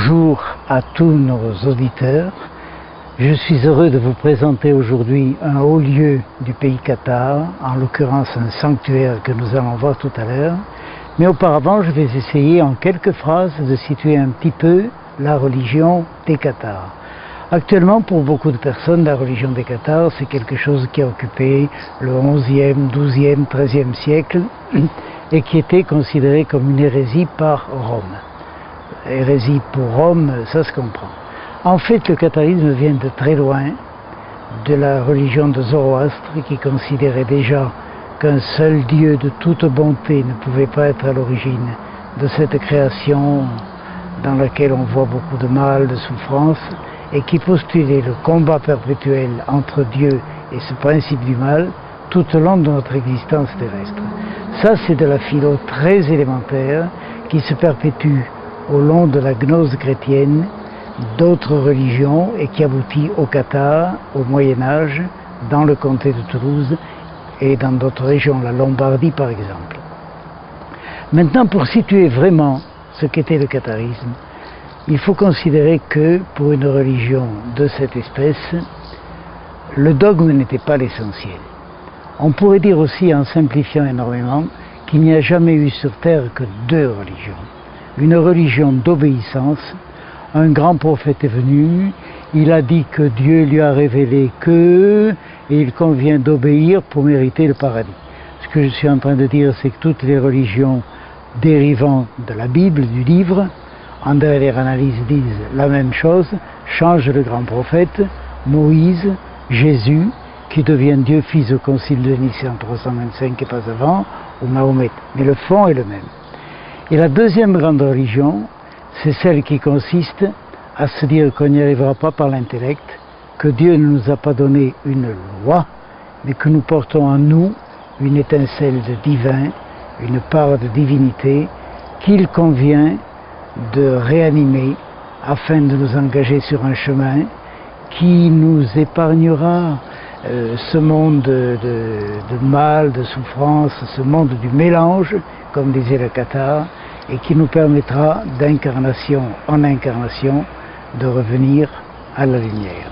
Bonjour à tous nos auditeurs. Je suis heureux de vous présenter aujourd'hui un haut lieu du pays Qatar, en l'occurrence un sanctuaire que nous allons voir tout à l'heure. Mais auparavant, je vais essayer en quelques phrases de situer un petit peu la religion des Qatars. Actuellement, pour beaucoup de personnes, la religion des Qatars, c'est quelque chose qui a occupé le 11e, 12e, 13e siècle et qui était considéré comme une hérésie par Rome. Hérésie pour Rome, ça se comprend. En fait, le qatarisme vient de très loin, de la religion de Zoroastre, qui considérait déjà qu'un seul Dieu de toute bonté ne pouvait pas être à l'origine de cette création dans laquelle on voit beaucoup de mal, de souffrance, et qui postulait le combat perpétuel entre Dieu et ce principe du mal tout au long de notre existence terrestre. Ça, c'est de la philo très élémentaire qui se perpétue au long de la gnose chrétienne d'autres religions et qui aboutit au Qatar, au Moyen-Âge, dans le comté de Toulouse et dans d'autres régions, la Lombardie par exemple. Maintenant, pour situer vraiment ce qu'était le qatarisme, il faut considérer que pour une religion de cette espèce, le dogme n'était pas l'essentiel. On pourrait dire aussi, en simplifiant énormément, qu'il n'y a jamais eu sur terre que deux religions. Une religion d'obéissance. Un grand prophète est venu, il a dit que Dieu lui a révélé que, et il convient d'obéir pour mériter le paradis. Ce que je suis en train de dire, c'est que toutes les religions dérivant de la Bible, du livre, en dernière analyse disent la même chose, changent le grand prophète, Moïse, Jésus, qui devient Dieu fils au concile de Nicée en 325 et pas avant, ou Mahomet. Mais le fond est le même. Et la deuxième grande religion, c'est celle qui consiste à se dire qu'on n'y arrivera pas par l'intellect, que Dieu ne nous a pas donné une loi, mais que nous portons en nous une étincelle de divin, une part de divinité, qu'il convient de réanimer afin de nous engager sur un chemin qui nous épargnera ce monde de mal, de souffrance, ce monde du mélange, comme disait le Qatar, et qui nous permettra d'incarnation en incarnation de revenir à la lumière.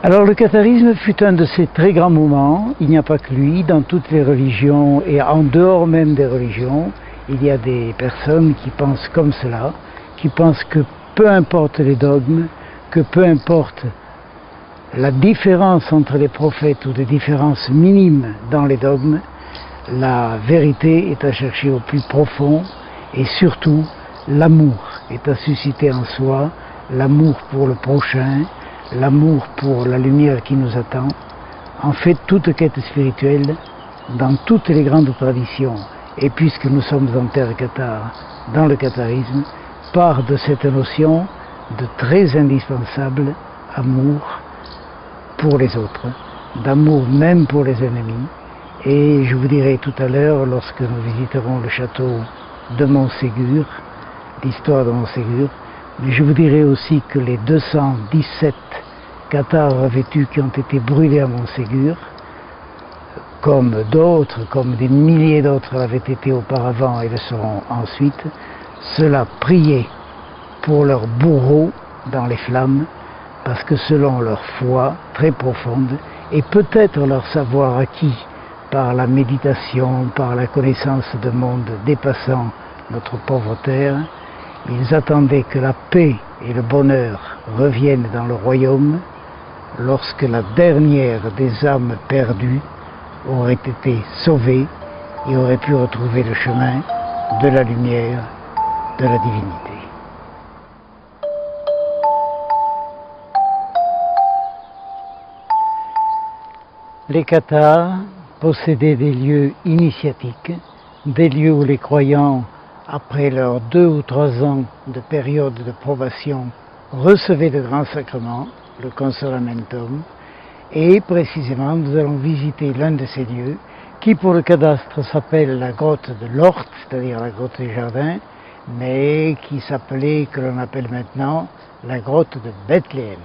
Alors le qatarisme fut un de ces très grands moments, il n'y a pas que lui, dans toutes les religions et en dehors même des religions, il y a des personnes qui pensent comme cela, qui pensent que peu importe les dogmes, que peu importe la différence entre les prophètes ou des différences minimes dans les dogmes, la vérité est à chercher au plus profond et surtout l'amour est à susciter en soi, l'amour pour le prochain, l'amour pour la lumière qui nous attend. En fait, toute quête spirituelle, dans toutes les grandes traditions, et puisque nous sommes en terre Qatar, dans le qatarisme, part de cette notion de très indispensable amour pour les autres, d'amour même pour les ennemis. Et je vous dirai tout à l'heure, lorsque nous visiterons le château de Montségur, l'histoire de Montségur, mais je vous dirai aussi que les 217 Qatars revêtus qui ont été brûlés à Montségur, comme d'autres, comme des milliers d'autres l'avaient été auparavant et le seront ensuite, ceux-là priaient pour leurs bourreaux dans les flammes, parce que selon leur foi très profonde, et peut-être leur savoir acquis par la méditation, par la connaissance de monde dépassant notre pauvre terre, ils attendaient que la paix et le bonheur reviennent dans le royaume lorsque la dernière des âmes perdues aurait été sauvée et aurait pu retrouver le chemin de la lumière, de la divinité. Les Qatars possédaient des lieux initiatiques, des lieux où les croyants, après leurs 2 ou 3 ans de période de probation, recevaient de grands sacrements, le consolamentum, et précisément nous allons visiter l'un de ces lieux qui pour le cadastre s'appelle la grotte de l'Horte, c'est-à-dire la grotte des jardins, mais qui s'appelait, que l'on appelle maintenant, la grotte de Bethléem.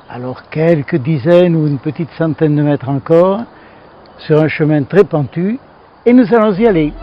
Alors quelques dizaines ou une petite centaine de mètres encore, sur un chemin très pentu, et nous allons y aller.